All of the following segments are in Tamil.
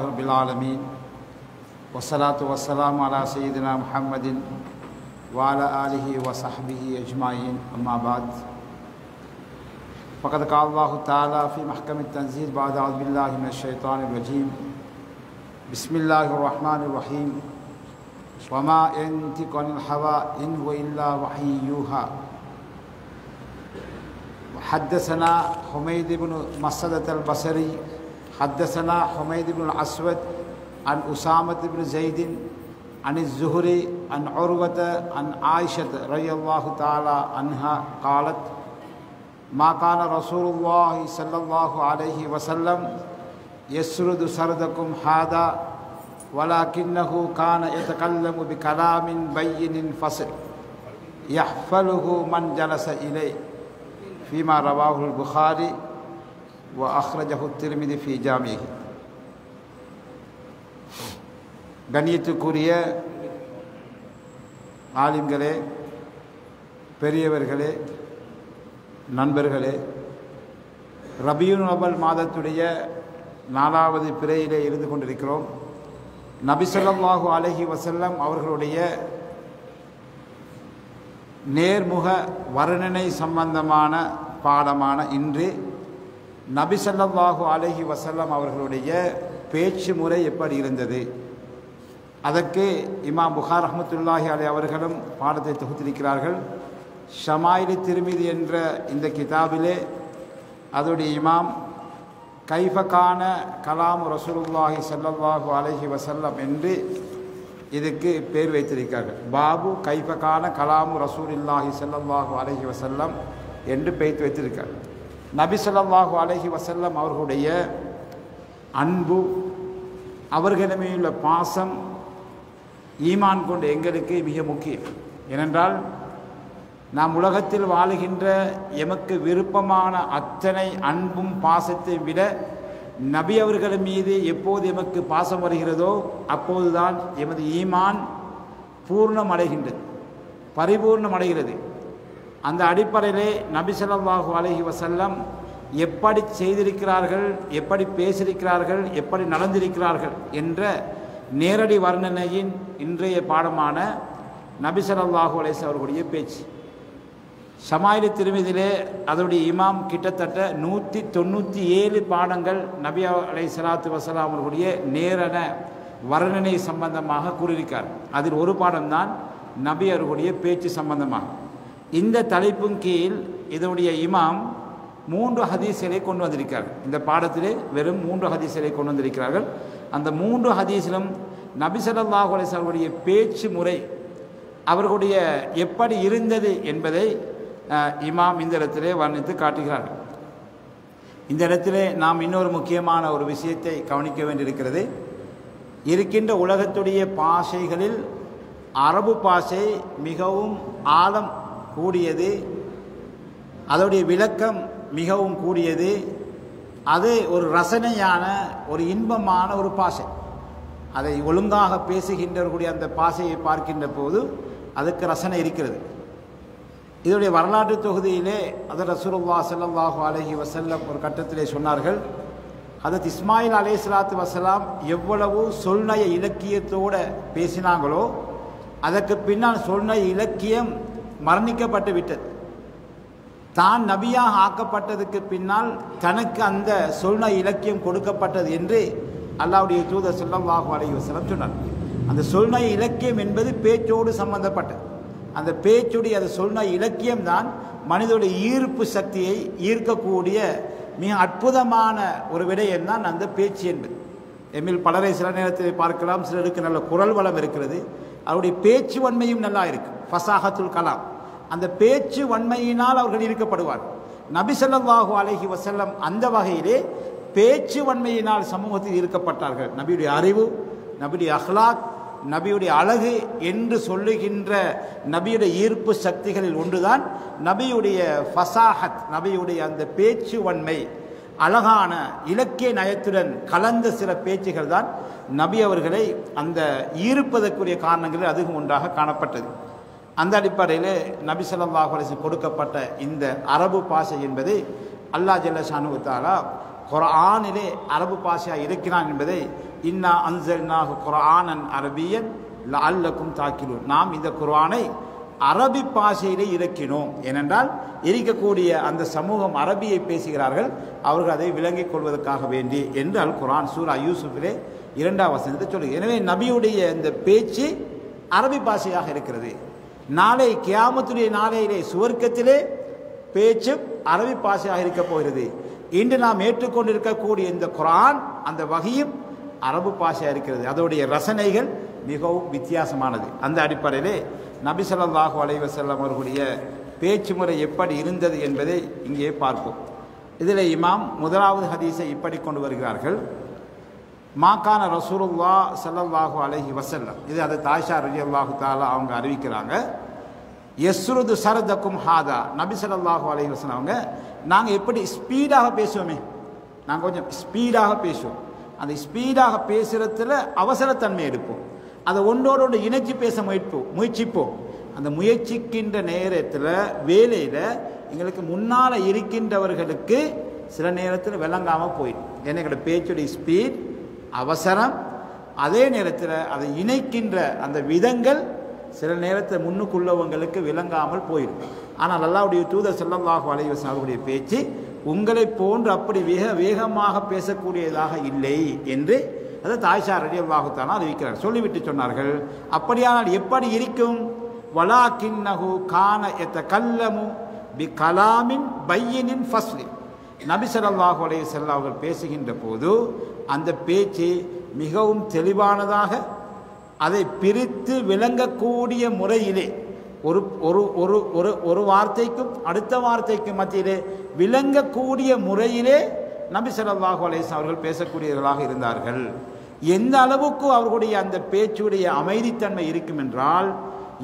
رب العالمين والصلاة والسلام على سيدنا محمد وعلى آله وصحبه أجمعين أما بعد فقد قال الله تعالى في محكم التنزيل بعد أعوذ بالله من الشيطان الرجيم بسم الله الرحمن الرحيم وما ينطق عن الهوى إن هو إلا وحي يوحى حدثنا حميد بن مسعدة البصري حدثنا حميد بن الأسود عن أسامة بن زيد عن الزهري عن عروة عن عائشة رضي الله تعالى عنها قالت ما كان رسول الله صلى الله عليه وسلم يسرد سردكم هذا ولكنه كان يتكلم بكلام بين فصل يحفله من جلس إليه فيما رواه البخاري وأخرجه الترمذي في جامعه. கண்ணியத்துக்குரிய ஆலிம்களே, பெரியவர்களே, நண்பர்களே, ரபியுல் அவல் மாதத்துடைய 4வது பிறையிலே இருந்து கொண்டிருக்கிறோம். நபி ஸல்லல்லாஹு அலைஹி வஸல்லம் அவர்களுடைய நேர்முக வர்ணனை சம்பந்தமான பாடமான இன்று நபி ஸல்லல்லாஹு அலைஹி வஸல்லம் அவர்களுடைய பேச்சு முறை எப்படி இருந்தது, அதற்கு இமாம் புகாரி ரஹ்மத்துல்லாஹி அலைஹி அவர்களும் பாடத்தை தொகுத்திருக்கிறார்கள். ஷமாயிலி திர்மிதி என்ற இந்த கிதாபிலே அதோடைய இமாம் கைஃபகான கலாம் ரசூலுல்லாஹி ஸல்லல்லாஹு அலைஹி வஸல்லம் என்று இதுக்கு பேர் வைத்திருக்கிறார்கள். பாபு கைஃபகான கலாமு ரசூலுல்லாஹி ஸல்லல்லாஹு அலைஹி வஸல்லம் என்று பெயர் வைத்திருக்கிறார்கள். நபி ஸல்லல்லாஹு அலைஹி வஸல்லம் அவர்களுடைய அன்பு, அவர்களிடமே உள்ள பாசம் ஈமான் கொண்ட எங்களுக்கு மிக முக்கியம். ஏனென்றால் நாம் உலகத்தில் வாழுகின்ற எமக்கு விருப்பமான அத்தனை அன்பும் பாசத்தை விட நபி அவர்கள் மீது எப்போது எமக்கு பாசம் வருகிறதோ அப்போதுதான் எமது ஈமான் பூர்ணம் அடைகின்றது, பரிபூர்ணம் அடைகிறது. அந்த அடிப்படையிலே நபி ஸல்லல்லாஹு அலைஹி வஸல்லம் எப்படி செய்திருக்கிறார்கள், எப்படி பேசியிருக்கிறார்கள், எப்படி நடந்திருக்கிறார்கள் என்ற நேரடி வர்ணனையின் இன்றைய பாடமான நபி ஸல்லல்லாஹு அலைஹி வஸல்லம் அவர்களுடைய பேச்சு. ஷமாயிலி திர்மிதியிலே அதனுடைய இமாம் கிட்டத்தட்ட 197 பாடங்கள் நபி அலைஹிஸ்ஸலாத்து வஸலாம் அவர்களுடைய நேரன வர்ணனை சம்பந்தமாக கூறியிருக்கார். அதில் ஒரு பாடம்தான் நபி அவர்களுடைய பேச்சு சம்பந்தமாக. இந்த தலைப்பின் கீழ் இதனுடைய இமாம் 3 ஹதீஸ்களை கொண்டு வந்திருக்கிறார்கள். இந்த பாடத்திலே வெறும் 3 ஹதீஸ்களை கொண்டு வந்திருக்கிறார்கள். அந்த 3 ஹதீஸிலும் நபி ஸல்லல்லாஹு அலைஹி வஸல்லம் அவர்களுடைய பேச்சு முறை அவர்களுடைய எப்படி இருந்தது என்பதை இமாம் இந்த இடத்திலே வர்ணித்து காட்டுகிறார்கள். இந்த இடத்திலே நாம் இன்னொரு முக்கியமான ஒரு விஷயத்தை கவனிக்க வேண்டியிருக்கிறது. இருக்கின்ற உலகத்துடைய பாஷைகளில் அரபு பாஷை மிகவும் ஆழம் கூடியது, அதோடைய விளக்கம் மிகவும் கூடியது, அது ஒரு ரசனையான ஒரு இன்பமான ஒரு பாஷை. அதை ஒழுங்காக பேசுகின்றவர்களுடைய அந்த பாஷையை பார்க்கின்ற போது அதுக்கு ரசனை இருக்கிறது. இதனுடைய வரலாற்று தொகுதியிலே அதர் ரசூலுல்லாஹி ஸல்லல்லாஹு அலைஹி வஸல்லம் ஒரு கட்டத்திலே சொன்னார்கள், ஹதரத் இஸ்மாயில் அலைஹிஸ்ஸலாத்து வஸலாம் எவ்வளவு சொல்நய இலக்கியத்தோடு பேசினாங்களோ அதற்கு பின்னால் சொல்நய இலக்கியம் மரணிக்கப்பட்டு விட்டது. தான் நபியாக ஆக்கப்பட்டதுக்கு பின்னால் தனக்கு அந்த சொல்நய இலக்கியம் கொடுக்கப்பட்டது என்று அல்லாஹ்வுடைய தூதர் ஸல்லல்லாஹு அலைஹி வஸல்லம் சொன்னார். அந்த சொல்நய இலக்கியம் என்பது பேச்சோடு சம்பந்தப்பட்டது. அந்த பேச்சுடைய அந்த சொல்நய இலக்கியம் தான் மனிதனுடைய ஈர்ப்பு சக்தியை ஈர்க்கக்கூடிய மிக அற்புதமான ஒரு விடயம் தான் அந்த பேச்சு என்பது. எம்மில் பலரை சில நேரத்தில் பார்க்கலாம், சிலருக்கு நல்ல குரல் வளம் இருக்கிறது, அவருடைய பேச்சு வன்மையும் நல்லா இருக்கு, ஃபசாஹத்துல் கலாம். அந்த பேச்சு வன்மையினால் அவர்கள் ஈர்க்கப்படுவார். நபி ஸல்லல்லாஹு அலைஹி வஸல்லம் அந்த வகையிலே பேச்சு வன்மையினால் சமூகத்தில் ஈர்க்கப்பட்டார்கள். நபியுடைய அறிவு, நபியுடைய அஹ்லாக், நபியுடைய அழகு என்று சொல்லுகின்ற நபியுடைய ஈர்ப்பு சக்திகளில் ஒன்றுதான் நபியுடைய ஃபசாஹத், நபியுடைய அந்த பேச்சு வன்மை, அழகான இலக்கிய நயத்துடன் கலந்த சில பேச்சுகள் தான் நபி அவர்களை அந்த ஈர்ப்பதற்குரிய காரணங்களில் அதுவும் ஒன்றாக காணப்பட்டது. அந்த அடிப்படையில் நபி ஸல்லல்லாஹு அலைஹி வஸல்லம் கொடுக்கப்பட்ட இந்த அரபு பாஷை என்பது அல்லாஹ் ஜல்ல ஷானு வ தஆலா குர்ஆனிலே அரபு பாஷையாக இருக்கிறான் என்பதை இன்னா அன்ஸல்னாஹு குர்ஆனன் அரபியன் லஅல்லக்கும் தாக்கிலூன். நாம் இந்த குர்ஆனை அரபி பாஷையிலே இறக்கினோம். ஏனென்றால் இருக்கக்கூடிய அந்த சமூகம் அரபியை பேசுகிறார்கள், அவர்கள் அதை விளங்கிக் கொள்வதற்காக வேண்டி என்று அல் குர்ஆன் சூரா யூசுஃபிலே 2ஆம் வசனத்தை சொல்லுகிறது. எனவே நபியுடைய இந்த பேச்சு அரபி பாஷையாக இருக்கிறது. நாளை கியாமத்துடைய நாளையிலே சுவர்க்கத்திலே பேச்சு அரபி பாஷையாக இருக்க போகிறது. இன்று நாம் ஏற்றுக்கொண்டிருக்கக்கூடிய இந்த குர்ஆன் அந்த வகையும் அரபு பாஷையாக இருக்கிறது. அதோடைய ரசனைகள் மிகவும் வித்தியாசமானது. அந்த அடிப்படையிலே நபி ஸல்லல்லாஹு அலைஹி வஸல்லம் அவர்களுடைய பேச்சு முறை எப்படி இருந்தது என்பதை இங்கே பார்ப்போம். இதில் இமாம் முதலாவது ஹதீஸை இப்படி கொண்டு வருகிறார்கள். மாகான ரசூலுல்லாஹ் ஸல்லல்லாஹு அலைஹி வஸல்லம், இது அது ஆயிஷா ரலியல்லாஹு தஆலா அவங்க அறிவிக்கிறாங்க. யஸ்ருது சரதக்கும் ஹாதா, நபி ஸல்லல்லாஹு அலைஹி வஸல்லம் அவங்க நாங்கள் எப்படி ஸ்பீடாக பேசுவோமே, நாங்கள் கொஞ்சம் ஸ்பீடாக பேசுவோம். அந்த ஸ்பீடாக பேசுகிறதுல அவசரத்தன்மை எடுப்போம், அதை ஒன்றோடு இணைச்சி பேச முயற்சிப்போம். அந்த முயற்சிக்கின்ற நேரத்தில் வேலையில் எங்களுக்கு முன்னால் இருக்கின்றவர்களுக்கு சில நேரத்தில் விளங்காமல் போயிடும். ஏன்னா எங்களோட பேச்சுடைய ஸ்பீட் அவசரம், அதே நேரத்தில் அதை இணைக்கின்ற அந்த விதங்கள் சில நேரத்தில் முன்னுக்குள்ளவங்களுக்கு விளங்காமல் போயிடும். ஆனால் அல்லாஹ்வுடைய தூதர் ஸல்லல்லாஹு அலைஹி வஸல்லம் அவருடைய பேச்சு உங்களை போன்று அப்படி வேகமாக பேசக்கூடியதாக இல்லை என்று அதை ஆயிஷா ரலியல்லாஹு தஆலா அறிவிக்கிறார். சொல்லிவிட்டு சொன்னார்கள், அப்படியானால் எப்படி இருக்கும்? வலாக்கின்னஹு கான யதகல்லமு பிகலாமின் பையினின் ஃபஸ்லி, நபி ஸல்லல்லாஹு அலைஹி வஸல்லம் அவர்கள் பேசுகின்ற போது அந்த பேச்சு மிகவும் தெளிவானதாக, அதை பிரித்து விளங்கக்கூடிய முறையிலே ஒரு ஒரு ஒரு ஒரு ஒரு வார்த்தைக்கும் அடுத்த வார்த்தைக்கும் மத்தியிலே விளங்கக்கூடிய முறையிலே நபி ஸல்லல்லாஹு அலைஹி வஸல்லம் அவர்கள் பேசக்கூடியவர்களாக இருந்தார்கள். எந்த அளவுக்கு அவர்களுடைய அந்த பேச்சுடைய அமைதித்தன்மை இருக்கும் என்றால்,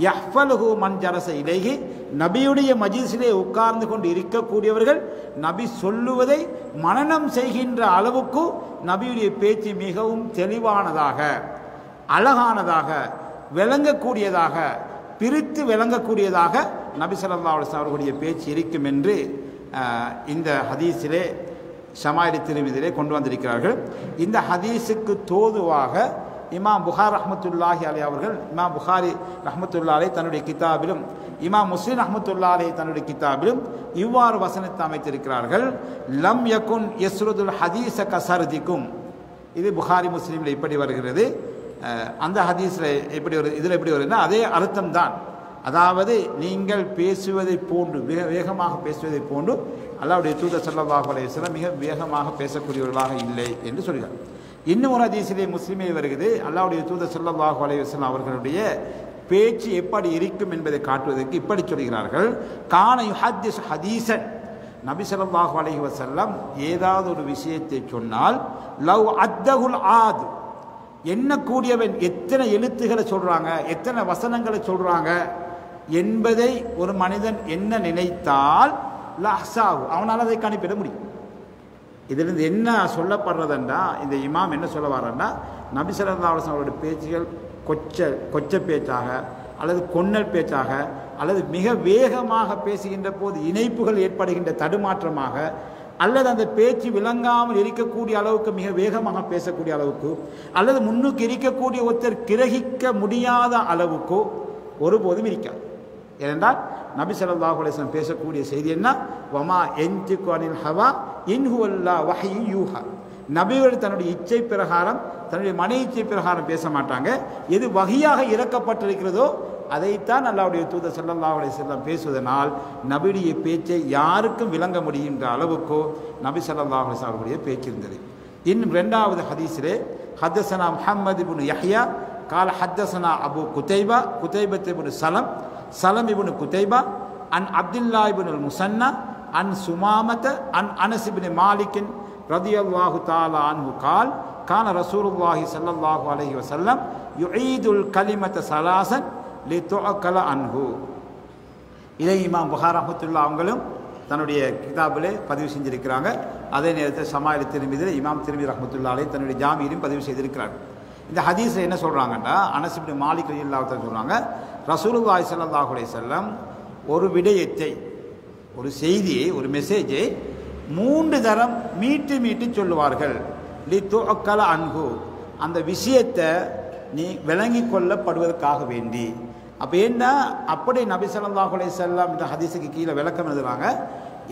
யஹ்ஃபலுஹு மன் ஜரஸ இலைஹி, நபியுடைய மஜ்லிஸிலே உட்கார்ந்து கொண்டு இருக்கக்கூடியவர்கள் நபி சொல்லுவதை மனனம் செய்கின்ற அளவுக்கு நபியுடைய பேச்சு மிகவும் தெளிவானதாக, அழகானதாக, விளங்கக்கூடியதாக, பிரித்து விளங்கக்கூடியதாக நபி ஸல்லல்லாஹு அலைஹி வஸல்லம் அவர்களுடைய பேச்சு இருக்கும் என்று இந்த ஹதீஸிலே ஷமாயிலி திர்மிதியிலே கொண்டு வந்திருக்கிறார்கள். இந்த ஹதீஸுக்கு தோதுவாக இமாம் புகாரி ரஹ்மத்துல்லாஹி அலைஹி அவர்கள், இமாம் புகாரி ரஹ்மத்துல்லாஹி அலைஹி தன்னுடைய கிதாபிலும், இமாம் முஸ்லிம் ரஹ்மத்துல்லாஹி அலைஹி தன்னுடைய கிதாபிலும் இவ்வாறு வசனத்தை அமைத்திருக்கிறார்கள். லம் யகுன் யஸ்ருதுல் ஹதீஸ கஸர்திக்கும், இது புகாரி முஸ்லிமில் இப்படி வருகிறது. அந்த ஹதீஸில் எப்படி வருது, இதில் எப்படி வருதுன்னா அதே அர்த்தம் தான். அதாவது நீங்கள் பேசுவதை போன்று, வேகமாக பேசுவதை போன்று அல்லாஹ்வுடைய தூதர் ஸல்லல்லாஹு அலைஹி வஸல்லம் மிக வேகமாக பேசக்கூடியவர்களாக இல்லை என்று சொல்கிறார். இன்னும் ஒரு ஹதீஸிலே முஸ்லிமே வருகிறது, அல்லாஹ்வுடைய தூதர் ஸல்லல்லாஹு அலைஹி வஸல்லம் அவர்களுடைய பேச்சு எப்படி இருக்கும் என்பதை காட்டுவதற்கு இப்படி சொல்கிறார்கள். கான யுஹத்திஸ் ஹதீஸன், நபி ஸல்லல்லாஹு அலைஹி வஸல்லம் ஏதாவது ஒரு விஷயத்தை சொன்னால், லவ் அத்தகுல் ஆத், எண்ணக்கூடியவன் எத்தனை எழுத்துக்களை சொல்றாங்க, எத்தனை வசனங்களை சொல்றாங்க என்பதை ஒரு மனிதன் என்ன நினைத்தால் லஹ்சாவு, அவனால் அதை கணிப்பிட முடியும். இதிலிருந்து என்ன சொல்லப்படுறதுன்னா, இந்த இமாம் என்ன சொல்ல வர்றன்னா, நபி ஸல்லல்லாஹு அலைஹி வஸல்லம் அவருடைய பேச்சுகள் கொச்ச பேச்சாக அல்லது கொன்னல் பேச்சாக அல்லது மிக வேகமாக பேசுகின்ற போது இணைப்புகள் ஏற்படுகின்ற தடுமாற்றமாக, அல்லது அந்த பேச்சு விளங்காமல் இருக்கக்கூடிய அளவுக்கு மிக வேகமாக பேசக்கூடிய அளவுக்கு, அல்லது முன்னுக்கு இருக்கக்கூடிய ஒருத்தர் கிரகிக்க முடியாத அளவுக்கு ஒருபோதும் இருக்காது. ஏனென்றால் நபி ஸல்லல்லாஹு அலைஹி வஸல்லம் பேசக்கூடிய செய்தி என்ன? வமா யன்திகு அனில் ஹவா இன் ஹுவ இல்லா வஹ்யு யூஹா, நபிகள் தன்னுடைய இச்சை பிரகாரம், தன்னுடைய மன இச்சை பிரகாரம் பேச மாட்டாங்க. எது வஹியாக இறக்கப்பட்டிருக்கிறதோ அதைத்தான் அல்லாஹ்வுடைய தூதர் ஸல்லல்லாஹு அலைஹி வஸல்லம் பேசுவதனால் நபியுடைய பேச்சை யாருக்கும் விளங்க முடிகின்ற அளவுக்கு நபி ஸல்லல்லாஹு அலைஹி வஸல்லம் அவருடைய பேச்சு இருந்தது. இன்னும் இரண்டாவது ஹதீஸிலே ஹத்தஸனா முஹம்மது இப்னு யஹ்யா قال حدثنا ابو قتيبة بن سلم بن قتيبة عن عبد الله بن المثنى عن سمامة عن انس بن مالك رضي الله تعالى عنه قال كان رسول الله صلى الله عليه وسلم يعيد الكلمة ثلاثا لتعقل عنه. இதை இமாம் புகாரி ரஹ்மத்துல்லாஹி அவங்களும் தன்னுடைய கிதாபிலே பதிவு செஞ்சிருக்கிறாங்க. அதே நேரத்தில் ஷமாயிலி திர்மிதியில் இமாம் திர்மிதி ரஹ்மத்துல்லாஹி அலைஹி தன்னுடைய ஜாமியிலும் பதிவு செய்திருக்கிறார். இந்த ஹதீஸில் என்ன சொல்கிறாங்கன்னா, அனஸ் இப்னு மாலிக் ரலியல்லாஹு தஆலா சொல்கிறாங்க, ரசூலுல்லாஹி ஸல்லல்லாஹு அலைஹி வஸல்லம் ஒரு விடயத்தை, ஒரு செய்தியை, ஒரு மெசேஜை 3 தரம் மீட்டு சொல்லுவார்கள். லிதுஅக்கல அன்ஹு, அந்த விஷயத்தை நீ விளங்கி கொள்ளப்படுவதற்காக வேண்டி. அப்போ என்ன அப்படி நபி ஸல்லல்லாஹு அலைஹி வஸல்லம் இந்த ஹதீஸுக்கு கீழே விளக்கம் எழுதுறாங்க.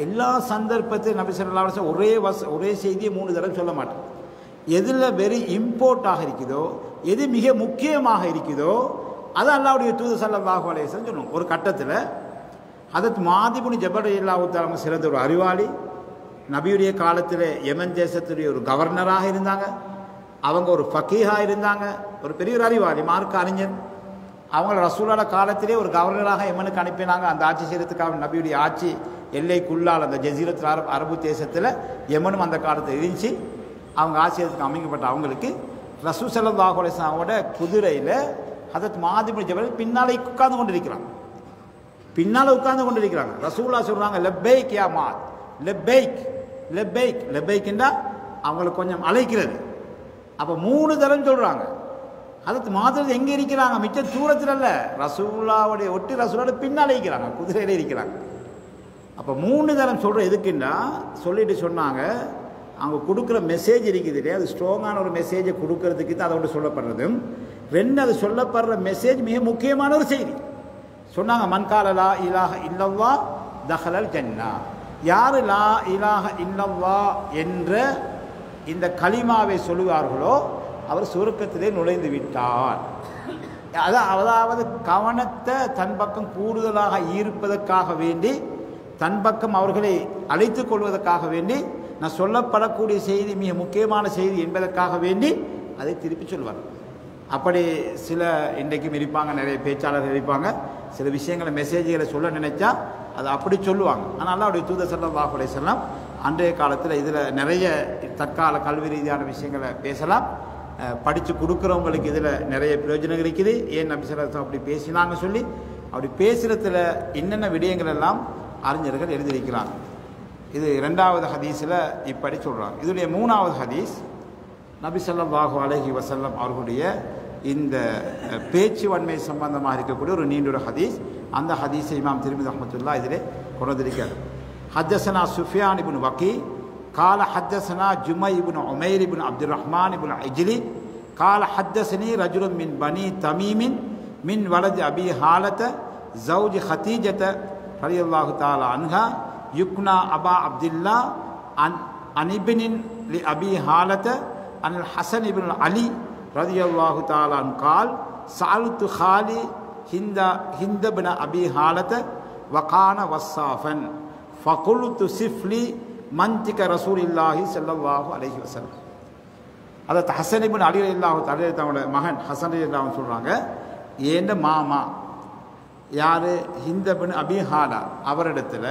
எல்லா சந்தர்ப்பத்திலும் நபி ஸல்லல்லாஹு அலைஹி வஸல்லம் ஒரே செய்தியை 3 தடவை சொல்ல மாட்டோம். எதில் வெரி இம்பார்ட்டாக இருக்குதோ, எது மிக முக்கியமாக இருக்குதோ அது அல்லாஹ்வுடைய தூதர் ஸல்லல்லாஹு அலைஹி வஸல்லம் சொல்லணும். ஒரு கட்டத்தில் ஹதரத் முஆத் இப்னு ஜபல் ரலியல்லாஹு தஆலா சிறந்த ஒரு அறிவாளி, நபியுடைய காலத்தில் யமன் தேசத்துடைய ஒரு கவர்னராக இருந்தாங்க. அவங்க ஒரு ஃபக்கீஹாக இருந்தாங்க, ஒரு பெரிய ஒரு அறிவாளி, மார்க்க அறிஞர். அவங்கள ரசூலோட காலத்திலே ஒரு கவர்னராக யமனுக்கு அனுப்பினாங்க. அந்த ஆட்சி செய்கிறதுக்காக நபியுடைய ஆட்சி எல்லைக்குள்ளால் அந்த ஜசீரத்துல் அரபு தேசத்தில் யமனும் அந்த காலத்தில் இருந்துச்சு. அவங்க ஆட்சி செய்கிறதுக்கு அமைக்கப்பட்ட அவங்களுக்கு ரசூல் ஸல்லல்லாஹு அலைஹி வஸல்லமோட குதிரையில் ஹதரத் முஆத் இப்னு ஜபல் பின்னாலே உட்கார்ந்து கொண்டிருக்கிறாங்க. பின்னால் உட்கார்ந்து கொண்டிருக்கிறாங்க. ரசூலுல்லாஹ் சொல்கிறாங்க, லப்பைக் யா முஆத், லப்பைக் லப்பைக். லப்பைக்னா அவங்களுக்கு கொஞ்சம் அழைக்கிறது. அப்போ 3 தரம் சொல்கிறாங்க. அதுக்கு மாதிரி எங்கே இருக்கிறாங்க? மிச்ச தூரத்தில் இல்லை, ரசூலுல்லாஹ்வுடைய ஒட்டி ரசூலோட பின்னால் இருக்கிறாங்க, குதிரையில் இருக்கிறாங்க. அப்போ 3 தரம் சொல்கிற எதுக்குன்னா சொல்லிட்டு சொன்னாங்க, அவங்க கொடுக்குற மெசேஜ் இருக்குது இல்லையா, அது ஸ்ட்ராங்கான ஒரு மெசேஜை கொடுக்கறதுக்கு தான் அதோட சொல்லப்படுறதும். 2 அது சொல்லப்படுற மெசேஜ் மிக முக்கியமான ஒரு செய்தி. சொன்னாங்க, மன்கால லா இலாஹ இல்லல்லாஹ் தஹலல் ஜன்னா. யார் லா இலாஹ இல்லல்லாஹ் என்ற இந்த கலிமாவை சொல்லுவார்களோ அவர் சுருக்கத்திலே நுழைந்து விட்டார். அதாவது கவனத்தை தன் பக்கம் கூடுதலாக ஈர்ப்பதற்காக வேண்டி, தன் பக்கம் அவர்களை அழைத்து கொள்வதற்காக வேண்டி, நான் சொல்லப்படக்கூடிய செய்தி மிக முக்கியமான செய்தி என்பதற்காக வேண்டி அதை திருப்பி சொல்வார். அப்படி சில இன்றைக்கும் இருப்பாங்க, நிறைய பேச்சாளர்கள் இருப்பாங்க, சில விஷயங்களை மெசேஜ்களை சொல்ல நினைச்சா அதை அப்படி சொல்லுவாங்க. ஆனால் அவருடைய தூதர் ஸல்லல்லாஹு அலைஹி வஸல்லம் அன்றைய காலத்தில் இதில் நிறைய தற்கால கல்வி ரீதியான விஷயங்களை பேசலாம். படித்து கொடுக்குறவங்களுக்கு இதில் நிறைய பிரயோஜனம் இருக்குது. ஏன் நபி ஸல்லல்லாஹு அலைஹி வஸல்லம் அப்படி பேசினாங்க சொல்லி அப்படி பேசுகிறதுல என்னென்ன விடயங்கள் எல்லாம் அறிஞர்கள் எழுதியிருக்கிறாங்க. இது 2வது ஹதீஸில் இப்படி சொல்கிறாங்க. இதனுடைய 3வது ஹதீஸ் நபி ஸல்லல்லாஹு அலைஹி வஸல்லம் அவர்களுடைய இந்த பேச்சுவன்மை சம்பந்தமாக இருக்கக்கூடிய ஒரு நீண்ட ஒரு ஹதீஸ். அந்த ஹதீஸை இமாம் திர்மிதி ரஹ்மத்துல்லாஹி இதிலே கொண்டிருக்கிறார். ஹத்தஸனா சுஃபியான் இப்னு வகீ قال حدثنا جميع بن عمير بن عبد الرحمن بن عجلي قال حدثني رجل من بني تميم من ولد أبي حالة زوج خديجة رضي الله تعالى عنها يكنى أبا عبد الله عن ابن لأبي حالة عن الحسن بن علي رضي الله تعالى عنه قال سألت خالي هند بن أبي حالة وكان وصافا فقلت سفلي மன்திக ரசூலில்லாஹி ஸல்லல்லாஹு அலைஹி வஸல்லம். அதாவது ஹசன் இப்னு அலி ரலியல்லாஹு தஆலா தன்னோட மகன் ஹசன் ரலியல்லாஹு சொல்கிறாங்க, ஏண்ட மாமா யார் ஹிந்த பின் அபி ஹாலா அவரிடத்தில்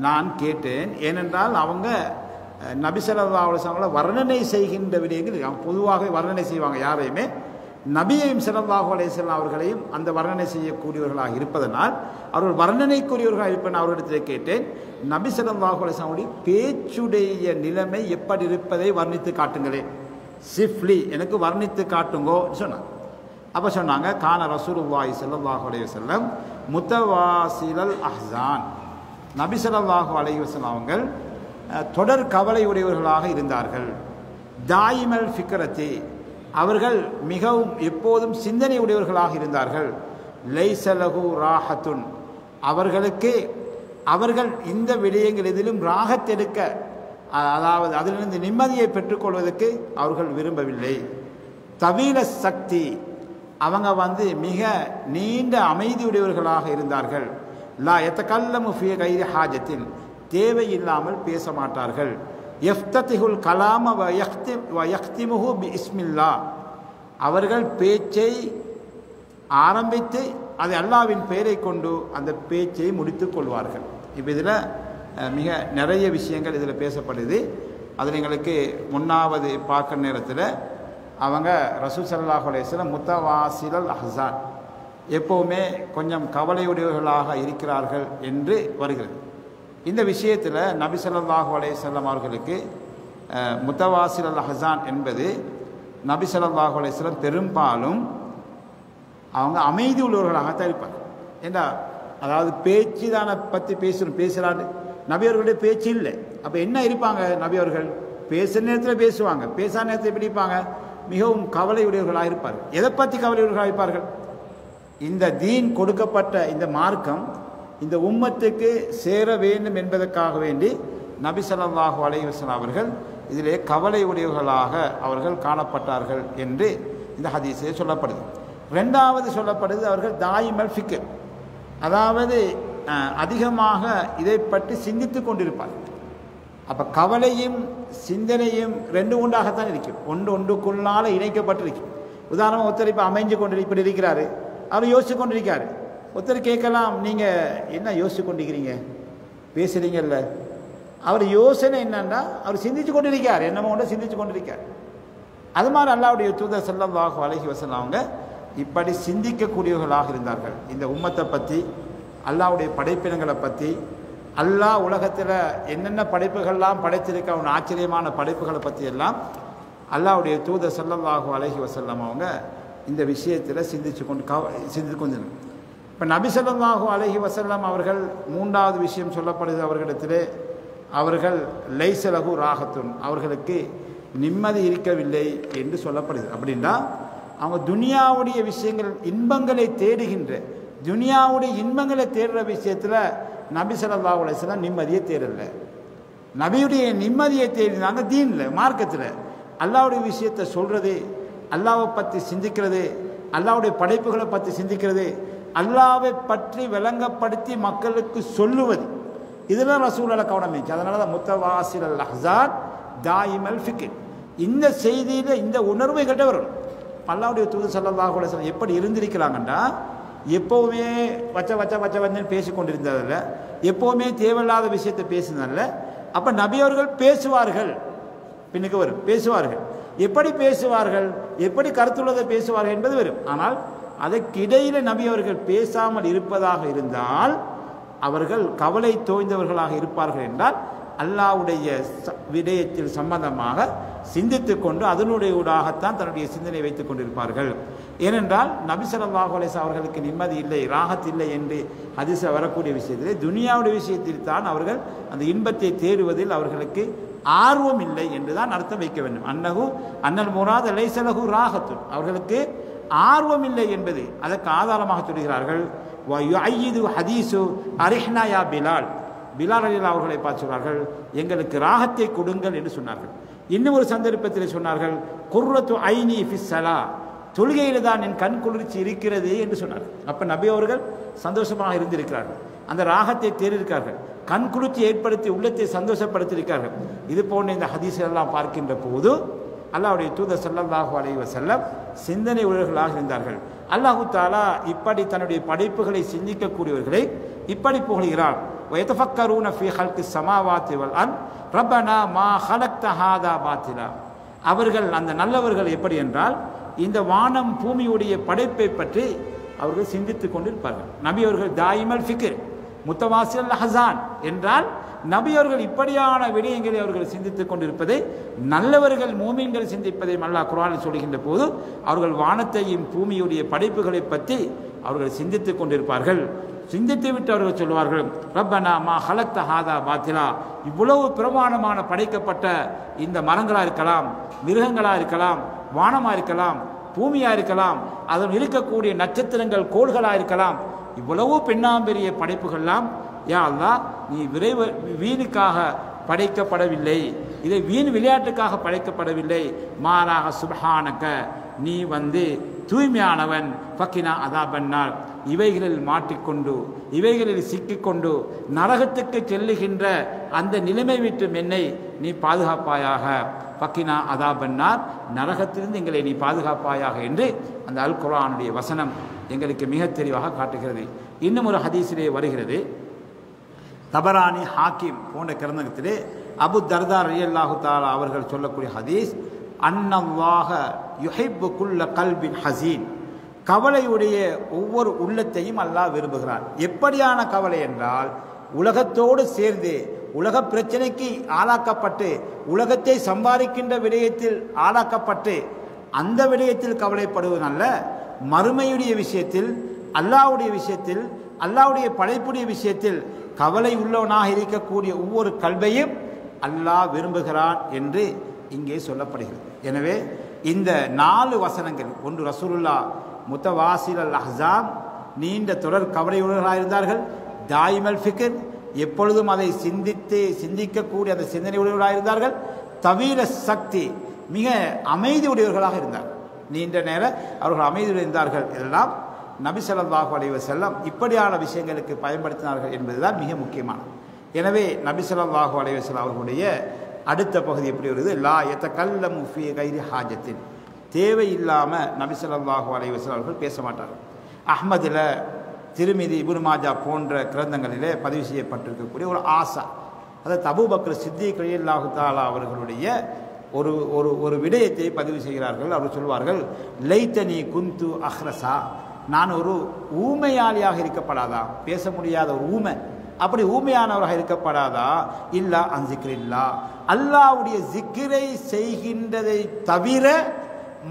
நான் கேட்டேன். ஏனென்றால் அவங்க நபி ஸல்லல்லாஹு அலைஹி வஸல்லம் வர்ணனை செய்கின்ற விடயங்கள் அவங்க பொதுவாகவே வர்ணனை செய்வாங்க. யாரையுமே நபியையும் ஸல்லல்லாஹு அலைஹி வஸல்லம் அவர்களையும் அந்த வர்ணனை செய்யக்கூடியவர்களாக இருப்பதனால் அவர்கள் வர்ணனைக்குரியவர்களாக இருப்பேன். அவர்களிடத்தில் கேட்டேன், நபி ஸல்லல்லாஹு அலைஹி வஸல்லம் பேச்சுடைய நிலைமை எப்படி இருப்பதை வர்ணித்து காட்டுங்களேன், சிஃப்லி எனக்கு வர்ணித்து காட்டுங்கோ சொன்னாங்க. அப்போ சொன்னாங்க, கான ரசூலுல்லாஹி ஸல்லல்லாஹு அலைஹி வஸல்லம் முத்தவாசிலல் அஹ்ஸான். நபி ஸல்லல்லாஹு அலைஹி வஸல்லம் அவர்கள் தொடர் கவலை உடையவர்களாக இருந்தார்கள். தாயிமல் ஃபிக்ரத்தி அவர்கள் மிகவும் எப்போதும் சிந்தனை உடையவர்களாக இருந்தார்கள். லைசலகு ராஹத்துன் அவர்கள் இந்த விடயங்கள் எதிலும் ராகத் எடுக்க, அதாவது அதிலிருந்து நிம்மதியை பெற்றுக்கொள்வதற்கு அவர்கள் விரும்பவில்லை. தவீல சக்தி அவங்க மிக நீண்ட அமைதியுடையவர்களாக இருந்தார்கள். லா எத்தகல்லமு ஃபீ கைரி ஹாஜத்தின் தேவையில்லாமல் பேச மாட்டார்கள். யஃப்ததிஹுல் கலாம வ யக்திமுஹு பி இஸ்மில்லா அவர்கள் பேச்சை ஆரம்பித்து அதை அல்லாஹ்வின் பெயரை கொண்டு அந்த பேச்சை முடித்து கொள்வார்கள். இப்போ இதில் மிக நிறைய விஷயங்கள் இதில் பேசப்படுது. அதில் எங்களுக்கு 1வது பார்க்குற நேரத்தில் அவங்க ரசூல் ஸல்லல்லாஹு அலைஹி வஸல்லம் முத்தவாசிலல் அஹ்ஸான் எப்போவுமே கொஞ்சம் கவலையுடையவர்களாக இருக்கிறார்கள் என்று வருகிறது. இந்த விஷயத்தில் நபி ஸல்லல்லாஹு அலைஹி வஸல்லம் அவர்களுக்கு முத்தவாசிலல் அஹ்ஸான் என்பது நபி ஸல்லல்லாஹு அலைஹி வஸல்லம் பெரும்பாலும் அவங்க அமைதி உள்ளவர்களாகத்தான் இருப்பாங்க. ஏண்டா அதாவது பேச்சு தானே பற்றி பேசுகிறாரு, நபியவர்களுடைய பேச்சு இல்லை. அப்போ என்ன இருப்பாங்க, நபியவர்கள் பேசுகிற நேரத்தில் பேசுவாங்க, பேசாத நேரத்தில் எப்படி இருப்பாங்க, மிகவும் கவலையுடையவர்களாக இருப்பார்கள். எதை பற்றி கவலையுடையவர்களாக இருப்பார்கள்? இந்த தீன் கொடுக்கப்பட்ட இந்த மார்க்கம் இந்த உம்மத்துக்கு சேர வேண்டும் என்பதற்காக வேண்டி நபி ஸல்லல்லாஹு அலைஹி வஸல்லம் அவர்கள் இதிலே கவலை உடையவர்களாக அவர்கள் காணப்பட்டார்கள் என்று இந்த ஹதீஸிலே சொல்லப்படுது. ரெண்டாவது சொல்லப்படுது, அவர்கள் தாயிமல் ஃபிக்ர், அதாவது அதிகமாக இதை பற்றி சிந்தித்து கொண்டிருப்பார்கள். அப்போ கவலையும் சிந்தனையும் ரெண்டு உண்டாகத்தான் இருக்கும், ஒன்றுக்குள்ளால் இணைக்கப்பட்டிருக்கும். உதாரணமாக ஒருத்தர் இப்போ அமைஞ்சு கொண்டு இப்படி இருக்கிறாரு, அவர் யோசிச்சு கொண்டிருக்காரு. ஒருத்தர் கேட்கலாம், நீங்கள் என்ன யோசிச்சு கொண்டிருக்கிறீங்க, பேசுகிறீங்கல்ல. அவர் யோசனை என்னன்னா அவர் சிந்திச்சு கொண்டிருக்கார், என்னமோ ஒன்று சிந்திச்சு கொண்டிருக்கார். அது மாதிரி அல்லாஹ்வுடைய தூதர் ஸல்லல்லாஹு அலைஹி வஸல்லம் அவங்க இப்படி சிந்திக்கக்கூடியவர்களாக இருந்தார்கள். இந்த உம்மத்தை பற்றி, அல்லாஹ்வுடைய படைப்பினங்களை பற்றி, அல்லாஹ் உலகத்தில் என்னென்ன படைப்புகள்லாம் படைத்திருக்க அவன் ஆச்சரியமான படைப்புகளை பற்றி எல்லாம் அல்லாஹ்வுடைய தூதர் ஸல்லல்லாஹு அலைஹி வஸல்லம் அவங்க இந்த விஷயத்தில் சிந்தித்து கொண்டிருந்தாங்க. இப்போ நபி ஸல்லல்லாஹு அலைஹி வஸல்லம் அவர்கள் மூன்றாவது விஷயம் சொல்லப்படுது அவர்களிடத்திலே, அவர்கள் லைஸலஹு ராஹத்துன், அவர்களுக்கு நிம்மதி இருக்கவில்லை என்று சொல்லப்படுது. அப்படின்னா அவங்க துனியாவுடைய விஷயங்கள் இன்பங்களை தேடுகின்ற, துனியாவுடைய இன்பங்களை தேடுற விஷயத்தில் நபி ஸல்லல்லாஹு அலைஹி வஸல்லம் நிம்மதியை தேடல. நபியுடைய நிம்மதியை தேடினாங்க தீனில், மார்க்கத்தில். அல்லாஹ்வுடைய விஷயத்தை சொல்கிறது, அல்லாஹ்வை பற்றி சிந்திக்கிறது, அல்லாஹ்வுடைய படைப்புகளை பற்றி சிந்திக்கிறது, அல்லாஹ்வை பற்றி விளங்கப்படுத்தி மக்களுக்கு சொல்லுவது, இதெல்லாம் ரசூலுல்லாஹ் கவனம் இருந்துச்சு. அதனால தான் முத்தவாசில் அல் அஹ்ஸான் தாயிமல் ஃபிக்ர், இந்த செய்தியில் இந்த உணர்வை கிட்ட வரும். அல்லாஹ்வுடைய தூதர் ஸல்லல்லாஹு அலைஹி வஸல்லம் எப்படி இருந்திருக்கிறாங்கன்னா, எப்போவுமே வச்ச பேசி கொண்டிருந்ததில்ல, எப்போவுமே தேவையில்லாத விஷயத்தை பேசுனதில்ல. அப்போ நபி அவர்கள் பேசுவார்கள், பின்னுக்கு வரும் பேசுவார்கள். எப்படி பேசுவார்கள், எப்படி கருத்துள்ளதை பேசுவார்கள் என்பது வரும். ஆனால் அதற்கிடையில் நபி அவர்கள் பேசாமல் இருப்பதாக இருந்தால் அவர்கள் கவலை தோய்ந்தவர்களாக இருப்பார்கள் என்றால் அல்லாஹ்வுடைய விடயத்தில் சம்பந்தமாக சிந்தித்து கொண்டு அதனுடைய ஊடாகத்தான் தன்னுடைய சிந்தனை வைத்துக் கொண்டிருப்பார்கள். ஏனென்றால் நபி ஸல்லல்லாஹு அலைஹி வஸல்லம் அவர்களுக்கு நிம்மதி இல்லை, ராஹத் இல்லை என்று ஹதீஸில் வரக்கூடிய விஷயத்திலே துனியாவுடைய விஷயத்தில் தான் அவர்கள் அந்த இன்பத்தை தேடுவதில் அவர்களுக்கு ஆர்வம் இல்லை என்றுதான் அர்த்தம் வைக்க வேண்டும். அன்னல் முராத் லைஸலஹு ராஹத்துன், அவர்களுக்கு ஆர்வம் இல்லை என்பது அதற்கு ஆதாரமாக சொல்கிறார்கள். வயுஐயிது ஹதீஸு அரிஹ்னா யா பிலால், பிலால் ரலியல்லாஹு அவர்களை பார்த்து சொல்வார்கள், எங்களுக்கு ராகத்தை கொடுங்கள் என்று சொன்னார்கள். இன்னும் ஒரு சந்தர்ப்பத்தில் சொன்னார்கள், குர்ரத்து ஐனி ஃபிஸ் ஸலா, தொழுகையில் தான் என் கண் குளிர்ச்சி இருக்கிறது என்று சொன்னார்கள். அப்போ நபி அவர்கள் சந்தோஷமாக இருந்திருக்கிறார்கள், அந்த ராகத்தை தேடியிருக்கார்கள், கண் குளிர்ச்சி ஏற்படுத்தி உள்ளத்தை சந்தோஷப்படுத்தியிருக்கார்கள். இது போன்ற இந்த ஹதீஸெல்லாம் பார்க்கின்ற போது அல்லாஹ்வுடைய தூதர் ஸல்லல்லாஹு அலைஹி வஸல்லம் சிந்தனை உடையவர்களாக இருந்தார்கள். அல்லாஹு தஆலா இப்படி தன்னுடைய படைப்புகளை சிந்திக்கக்கூடியவர்களை இப்படி புகழ்கிறார். வயதஃபக்கரூன ஃபீ ஹல்கிஸ் ஸமாவாத்தி வல் அர்த் ரப்பனா மா ஹலக்த ஹாதா பாத்திலா, அவர்கள் அந்த நல்லவர்கள் எப்படி என்றால் இந்த வானம் பூமியுடைய படைப்பை பற்றி அவர்கள் சிந்தித்து கொண்டிருப்பார்கள். நபி அவர்கள் தாயிமல் ஃபிக்ர் முத்தவாசில் அஹ்ஸான் என்றால் நபி அவர்கள் இப்படியான விடயங்களை அவர்கள் சிந்தித்துக் கொண்டிருப்பதை நல்லவர்கள் மூமின்கள் சிந்திப்பதை அல்லாஹ் குர்ஆனில் சொல்கின்ற போது அவர்கள் வானத்தையும் பூமியுடைய படைப்புகளை பற்றி அவர்கள் சிந்தித்துக் கொண்டிருப்பார்கள். சிந்தித்து விட்டு அவர்கள் சொல்வார்கள், ரப்பனா மா ஹலக்த ஹாதா பாத்திலா, இவ்வளவு பிரமாணமான படைக்கப்பட்ட இந்த மரங்களாக இருக்கலாம், மிருகங்களாக இருக்கலாம், வானமாக இருக்கலாம், பூமியாக இருக்கலாம், அதில் இருக்கக்கூடிய நட்சத்திரங்கள் கோள்களாக இருக்கலாம், இவ்வளவு பெண்ணாம்பெரிய படைப்புகள்லாம் யா அல்லாஹ் நீ வீணுக்காக படைக்கப்படவில்லை, இதை வீண் விளையாட்டுக்காக படைக்கப்படவில்லை, மாறாக சுப்ஹானக நீ தூய்மையானவன், ஃபக்கினா அதாபன்னார், இவைகளில் மாட்டிக்கொண்டு இவைகளில் சிக்கிக்கொண்டு நரகத்துக்கு செல்லுகின்ற அந்த நிலைமை விட்டு என்னை நீ பாதுகாப்பாயாக, ஃபக்கினா அதாபன்னார், நரகத்திலிருந்து எங்களை நீ பாதுகாப்பாயாக என்று அந்த அல் குர்ஆனுடைய வசனம் எங்களுக்கு மிக தெளிவாக காட்டுகிறது. இன்னும் ஒரு ஹதீஸிலே வருகிறது, தபரானி ஹாக்கிம் போன்ற கிரந்தத்திலே அபு தர்தா ரலியல்லாஹு தஆலா அவர்கள் சொல்லக்கூடிய ஹதீஸ், அன்னல்லாஹ யுஹிப்பு குல்ல கல்பின் ஹசீன், கவலையுடைய ஒவ்வொரு உள்ளத்தையும் அல்லாஹ் விரும்புகிறான். எப்படியான கவலை என்றால் உலகத்தோடு சேர்ந்து உலக பிரச்சனைக்கு ஆளாக்கப்பட்டு உலகத்தை சம்பாதிக்கின்ற விடயத்தில் ஆளாக்கப்பட்டு அந்த விடயத்தில் கவலைப்படுவதல்ல, மறுமையுடைய விஷயத்தில், அல்லாஹ்வுடைய விஷயத்தில், அல்லாஹ்வுடைய படைப்புடைய விஷயத்தில் கவலை உள்ளவனாக இருக்கக்கூடிய ஒவ்வொரு கல்வையும் அல்லாஹ் விரும்புகிறான் என்று இங்கே சொல்லப்படுகிறது. எனவே இந்த 4 வசனங்கள், ஒன்று ரசூலுல்லாஹ் முத்தவாசில் அல் அஹ்ஸாம், நீண்ட தொடர் கவலையுள்ளவர்களாக இருந்தார்கள். தாயிமல் ஃபிக்ர், எப்பொழுதும் அதை சிந்திக்கக்கூடிய அந்த சிந்தனை உடையவர்களாக இருந்தார்கள். தவீல சக்தி, மிக அமைதி உடையவர்களாக இருந்தார்கள். நீண்ட நேரம் அவர்கள் அமைதியுடன் இருந்தார்கள். இதெல்லாம் நபி ஸல்லல்லாஹு அலைஹி வஸல்லம் இப்படியான விஷயங்களுக்கு பயன்படுத்தினார்கள் என்பதுதான் மிக முக்கியமானது. எனவே நபி ஸல்லல்லாஹு அலைஹி வஸல்லம் அவர்களுடைய அடுத்த பகுதி எப்படி வருது? லா யதகல்லமு ஃபீ கைரி ஹாஜத்தின், தேவையில்லாமல் நபி ஸல்லல்லாஹு அலைஹி வஸல்லம் அவர்கள் பேச மாட்டார்கள். அஹ்மதில், திருமிதி, இப்னு மாஜா போன்ற கிரந்தங்களிலே பதிவு செய்யப்பட்டிருக்கக்கூடிய ஒரு ஆசா, அதாவது அபூபக்கர் சித்திக் ரலியல்லாஹு தஆலா அவர்களுடைய ஒரு ஒரு ஒரு விடயத்தை பதிவு செய்கிறார்கள். அவர் சொல்வார்கள், லைத்தனி குந்து அஹ்ரஸா, நான் ஒரு ஊமையாளியாக இருக்கப்படாதா, பேச முடியாத ஒரு ஊமை, அப்படி ஊமையானவராக இருக்கப்படாதா, இல்லா அன்சிக்ரில்லா, அல்லாஹ்வுடைய ஜிக்ரை செய்கின்றதை தவிர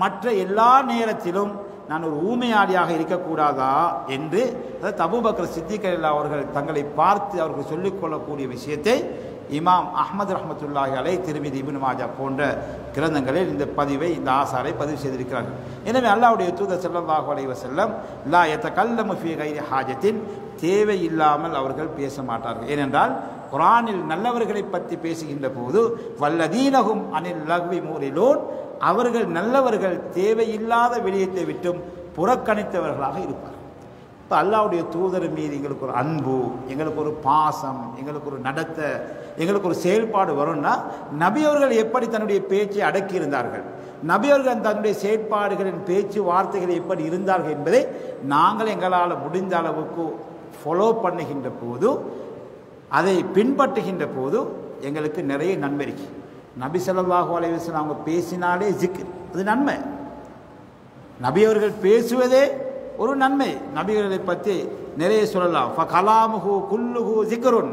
மற்ற எல்லா நேரத்திலும் நான் ஒரு ஊமையாளியாக இருக்கக்கூடாதா என்று அபூபக்கர் சித்திக் ரலியல்லாஹு அவர்கள் தங்களை பார்த்து அவர்கள் சொல்லிக்கொள்ளக்கூடிய விஷயத்தை இமாம் அஹ்மது ரஹ்மத்துல்லாஹி அலைஹி, திருமிதி, இப்னு மாஜா போன்ற கிரந்தங்களில் இந்த பதிவை, இந்த ஆசாரை பதிவு செய்திருக்கிறார்கள். எனவே அல்லாஹ்வுடைய தூதர் ஸல்லல்லாஹு அலைஹி வஸல்லம் லா யதகல்லமு ஃபீ கைரி ஹாஜத்தின், தேவையில்லாமல் அவர்கள் பேச மாட்டார்கள். ஏனென்றால் குர்ஆனில் நல்லவர்களை பற்றி பேசுகின்ற போது வல்லதீனஹும் அனில் லக்வி மூரிலூன், அவர்கள் நல்லவர்கள் தேவையில்லாத விடயத்தை விட்டும் புறக்கணித்தவர்களாக இருப்பார்கள். இப்போ அல்லாஹ்வுடைய தூதர் மீது எங்களுக்கு ஒரு அன்பு, எங்களுக்கு ஒரு பாசம், எங்களுக்கு ஒரு நடத்த, எங்களுக்கு ஒரு செயல்பாடு வரும்னா, நபி அவர்கள் எப்படி தன்னுடைய பேச்சை அடக்கி இருந்தார்கள், நபி அவர்கள் தன்னுடைய செயற்பாடுகளின் பேச்சு வார்த்தைகள் எப்படி இருந்தார்கள் என்பதை நாங்கள் எங்களால் முடிந்த அளவுக்கு ஃபாலோ பண்ணுகின்ற போது, அதை பின்பற்றுகின்ற போது எங்களுக்கு நிறைய நன்மை இருக்கு. நபி ஸல்லல்லாஹு அலைஹி வஸல்லம் அவங்க பேசினாலே ஜிக்ர், அது நன்மை. நபி அவர்கள் பேசுவதே ஒரு நன்மை. நபிகளை பற்றி நிறைய சொல்லலாம். ஃபகலாமுஹு குல்லுஹு ஜிக்ருன்,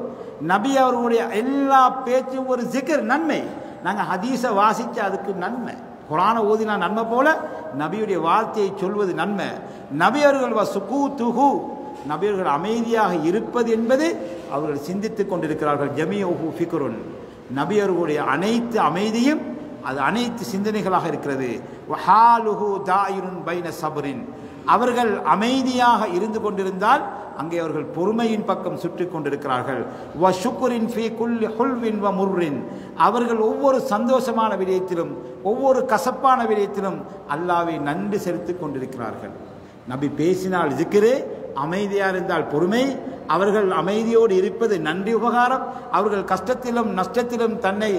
நபி அவர்களுடைய எல்லா பேச்சும் ஒரு ஜிக்ர், நன்மை. நாங்கள் ஹதீஸை வாசித்து அதுக்கு நன்மை, குர்ஆனை ஓதினா நன்மை போல நபியுடைய வார்த்தையை சொல்வது நன்மை. நபி அவர்கள் வசுகூதுஹு, நபி அவர்கள் அமைதியாக இருப்பது என்பது அவர்கள் சிந்தித்துக் கொண்டிருக்கிறார்கள். ஜமீஉஹு ஃபிக்ருன், நபி அவர்களுடைய அனைத்து அமைதியும் அது அனைத்து சிந்தனைகளாக இருக்கிறது. வஹாலுஹு தாயிருன் பைன சப்ரின், அவர்கள் அமைதியாக இருந்து கொண்டிருந்தால் அங்கே அவர்கள் பொறுமையின் பக்கம் சுற்றி கொண்டிருக்கிறார்கள். வஷுக்ரின் ஃபீ குல்லி ஹுல்வின் வ முர்ரின், அவர்கள் ஒவ்வொரு சந்தோஷமான விடயத்திலும் ஒவ்வொரு கசப்பான விடயத்திலும் அல்லாஹ்வை நன்றி செலுத்திக் கொண்டிருக்கிறார்கள். நபி பேசினால் ஜிக்ரு, அமைதியாக இருந்தால் பொறுமை, அவர்கள் அமைதியோடு இருப்பது நன்றி உபகாரம், அவர்கள் கஷ்டத்திலும் நஷ்டத்திலும் தன்னை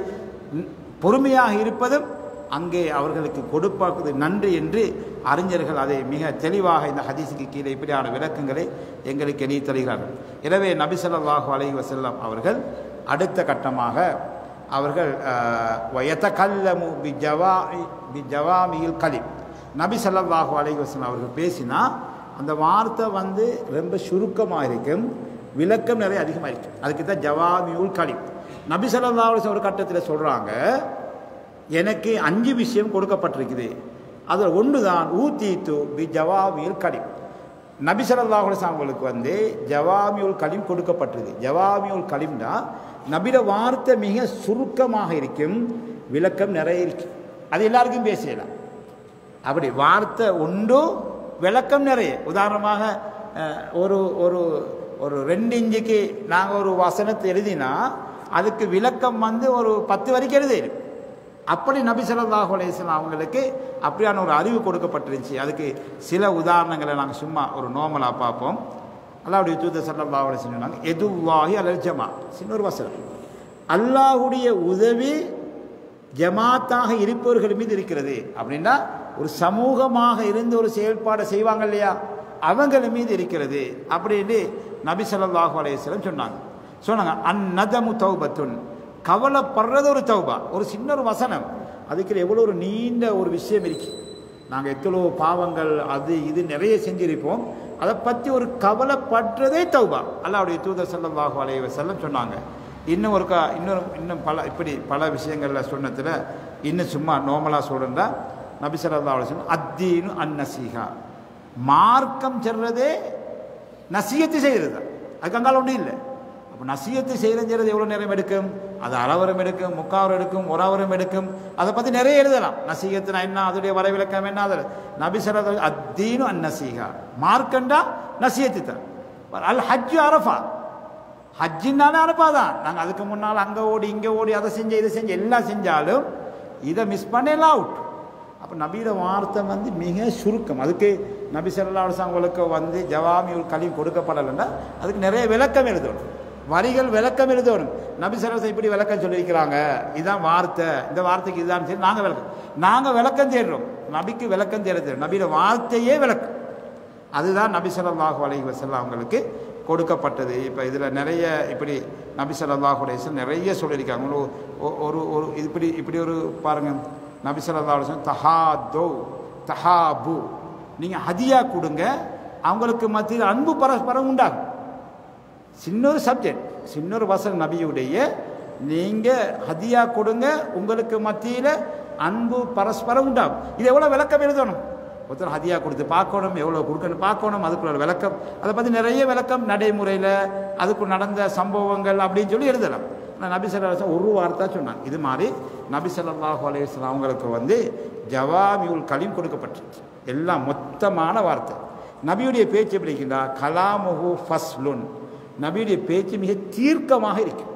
பொறுமையாக இருப்பதும் அங்கே அவர்களுக்கு கொடுப்பது நன்றி என்று அறிஞர்கள் அதை மிக தெளிவாக இந்த ஹதீஸுக்கு கீழே இப்படியான விளக்கங்களை எங்களுக்கு எழுதி தருகிறார்கள். எனவே நபி ஸல்லல்லாஹு அலைஹி வஸல்லம் அவர்கள் அடுத்த கட்டமாக அவர்கள் வயதகல்லமு பிஜவாமியில் கலிம், நபி ஸல்லல்லாஹு அலைஹி வஸல்லம் அவர்கள் பேசினா அந்த வார்த்தை ரொம்ப சுருக்கமாக இருக்கும், விளக்கம் நிறைய அதிகமாக இருக்கும். அதுக்கு தான் ஜவாமியுல் கலிம். நபி ஸல்லல்லாஹு அலைஹி வஸல்லம் ஒரு கட்டத்தில் சொல்கிறாங்க, எனக்கு 5 விஷயம் கொடுக்கப்பட்டிருக்குது, அதில் ஒன்று தான் ஊத்தீத்து பி ஜவாமியுல் கலிம். நபி ஸல்லல்லாஹு அலைஹி வஸல்லம் அவங்களுக்கு ஜவாமியுல் கலிம் கொடுக்கப்பட்டிருக்கு. ஜவாமியுல் கலிம்னா நபியோட வார்த்தை மிக சுருக்கமாக இருக்கும், விளக்கம் நிறைய இருக்கும். அது எல்லாருக்கும் பேசலாம். அப்படி வார்த்தை உண்டு, விளக்கம் நிறைய. உதாரணமாக ஒரு ஒரு ஒரு 2 இன்ச்சுக்கு நாங்கள் ஒரு வசனத்தை எழுதினா அதுக்கு விளக்கம் ஒரு 10 வரைக்கும் எழுதிடும். அப்படி நபி ஸல்லல்லாஹு அலைஹி வஸல்லம் அவங்களுக்கு அப்படியான ஒரு அறிவு கொடுக்கப்பட்டிருந்துச்சு. அதுக்கு சில உதாரணங்களை நாங்கள் சும்மா ஒரு நார்மலாக பார்ப்போம். அல்லாஹ்வுடைய தூதர் ஸல்லல்லாஹு அலைஹி வஸல்லம் சொன்னாங்க, எதுவாஹி அலல் ஜமா, சின்ன ஒரு வசனம், அல்லாஹ்வுடைய உதவி ஜமாத்தாக இருப்பவர்கள் மீது இருக்கிறது. அப்படின்னா ஒரு சமூகமாக இருந்து ஒரு செயல்பாடை செய்வாங்க இல்லையா, அவங்கள மீது இருக்கிறது அப்படின்னு நபி ஸல்லல்லாஹு அலைஹி வஸல்லம் சொன்னாங்க. அந்நதமு தௌபத்துன், கவலைப்படுறது ஒரு தௌபா. ஒரு சின்ன ஒரு வசனம், அதுக்கு எவ்வளோ ஒரு நீண்ட ஒரு விஷயம் இருக்கு. நாங்கள் எவ்வளோ பாவங்கள் அது இது நிறைய செஞ்சிருப்போம், அதை பற்றி ஒரு கவலைப்படுறதே தௌபா. அல்லாஹ்வுடைய தூதர் ஸல்லல்லாஹு அலைஹி வஸல்லம் சொன்னாங்க. இன்னும் பல விஷயங்களில் சொன்னதில் இன்னும் சும்மா நார்மலாக சொல்கிறேன்டா, நபி ஸல்லல்லாஹு அலைஹி வஸல்லம் அத்தீனு அந்நசீஹா, மார்க்கம் சொல்றதே நசீகத்து செய்கிறது தான், அதுக்கு அங்கால ஒன்றும் இல்லை. அப்போ அப்போ நசியத்து செய்கிறது எவ்வளோ நேரம் எடுக்கும்? அது அறவரம் எடுக்கும், முக்காவரம் எடுக்கும், ஒரு அவரம் எடுக்கும். அதை பற்றி நிறைய எழுதலாம். நசீகத்துனா என்ன, அதோடைய வரைவிலக்கம் என்ன, அதில் நபி ஸல்லல்லாஹு அலைஹி அத்தீனு அந்நசீகா, மார்க்கண்டா நசியத்து தான். அல் ஹஜ்ஜு அரஃபா, ஹஜ்ஜின்னாலே அரஃபா தான். நாங்கள் அதுக்கு முன்னால் அங்கே ஓடி இங்கே ஓடி அதை செஞ்சு இதை செஞ்சு எல்லாம் செஞ்சாலும் இதை மிஸ் பண்ணலாம் அவுட். அப்போ நபியோட வார்த்தை மிக சுருக்கம். அதுக்கு நபி ஸல்லல்லாஹு அலைஹி வஸல்லம் ஜவாமியுல் கலீம் கொடுக்கப்படலைன்னா அதுக்கு நிறைய விளக்கம் எழுதணும், வரிகள் விளக்கம் எழுதணும். நபி ஸல்லல்லாஹு அலைஹி வஸல்லம் இப்படி விளக்கம் சொல்லியிருக்கிறாங்க, இதுதான் வார்த்தை, இந்த வார்த்தைக்கு இதுதான் சரி, நாங்கள் விளக்கம் தேடுறோம். நபிக்கு விளக்கம் தேடுறது நபியோட வார்த்தையே விளக்கம். அதுதான் நபி ஸல்லல்லாஹு அலைஹி வஸல்லம் அவங்களுக்கு கொடுக்கப்பட்டது. இப்போ இதில் நிறைய இப்படி நபி ஸல்லல்லாஹு அலைஹி வஸல்லம் நிறைய சொல்லியிருக்காங்க. ஒரு ஒரு இப்படி ஒரு பாருங்கள், நபி ஸல்லல்லாஹு அலைஹி வஸல்லம் தஹாதோ தஹாபு, நீங்கள் ஹதியா கொடுங்க, அவங்களுக்கு மத்தியில் அன்பு பரஸ்பரம் உண்டாகும். சின்னொரு சப்ஜெக்ட், சின்னொரு வசனம் நபியுடைய, நீங்கள் ஹதியா கொடுங்க, உங்களுக்கு மத்தியில் அன்பு பரஸ்பரம் உண்டாகும். இது எவ்வளோ விளக்கம் எழுதணும்? ஒருத்தர் ஹதியா கொடுத்து பார்க்கணும், எவ்வளோ கொடுக்கணும் பார்க்கணும், அதுக்குள்ள விளக்கம், அதை பற்றி நிறைய விளக்கம், நடைமுறையில் அதுக்கு நடந்த சம்பவங்கள் அப்படின்னு சொல்லி எழுதலாம். ஆனால் நபி ஸல்லல்லாஹு அலைஹி வஸல்லம் ஒரு வார்த்தை சொன்னாங்க. இது மாதிரி நபி ஸல்லல்லாஹு அலைஹி வஸல்லம் அவங்களுக்கு ஜவாமியுல் கலீம் கொடுக்கப்பட்டிருக்கு, எல்லாம் மொத்தமான வார்த்தை. நபியுடைய பேச்சு எப்படி இருக்கின்றா, கலாமுஹு ஃபஸ்லுன், நபியுடைய பேச்சு மிக தீர்க்கமாக இருக்கும்.